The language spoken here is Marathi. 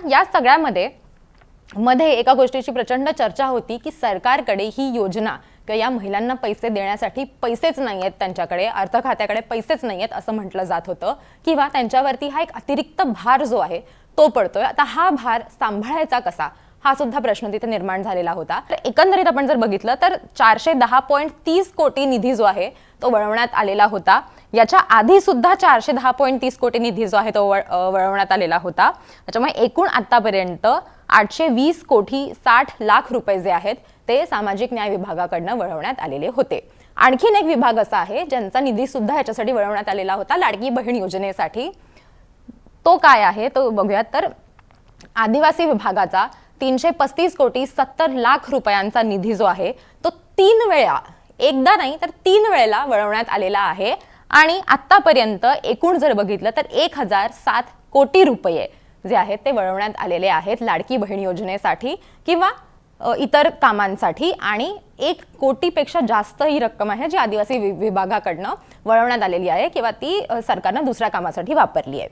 या सगळ्यामध्ये एका गोष्टीची प्रचंड चर्चा होती की सरकारकडे ही योजना किंवा या महिलांना पैसे देण्यासाठी पैसेच नाहीयेत, त्यांच्याकडे अर्थ खात्याकडे पैसेच नाहीयेत असं म्हटलं जात होतं, किंवा त्यांच्यावरती हा एक अतिरिक्त भार जो आहे तो पडतोय. आता हा भार सांभाळायचा कसा, हा सुद्धा प्रश्न तिथे निर्माण झालेला होता. तर एकंदरीत आपण जर बघितलं तर 410.30 कोटी निधी जो आहे तो वळवण्यात आलेला होता. याच्या आधी सुद्धा 410.30 कोटी निधी जो आहे तो वळवण्यात आलेला होता. त्याच्यामुळे एकूण आतापर्यंत 820 कोटी 60 लाख रुपये जे आहेत ते सामाजिक न्याय विभागाकडनं वळवण्यात आलेले होते. आणखीन एक विभाग असा आहे ज्यांचा निधी सुद्धा याच्यासाठी वळवण्यात आलेला होता, लाडकी बहीण योजनेसाठी. तो काय आहे तो बघूयात. तर आदिवासी विभागाचा 335 कोटी 70 लाख रुपयांचा निधी जो आहे तो 3 वेळा, एकदा नाही तर 3 वेळेला वळवण्यात आलेला आहे. आणि आतापर्यंत एकूण जर बघितलं तर 1007 कोटी रुपये जे आहेत ते वळवण्यात आलेले आहेत लाडकी बहीण योजनेसाठी किंवा इतर कामांसाठी. आणि 1 कोटीपेक्षा जास्त ही रक्कम आहे जी आदिवासी विभागाकडनं वळवण्यात आलेली आहे किंवा ती सरकारनं दुसऱ्या कामासाठी वापरली आहे.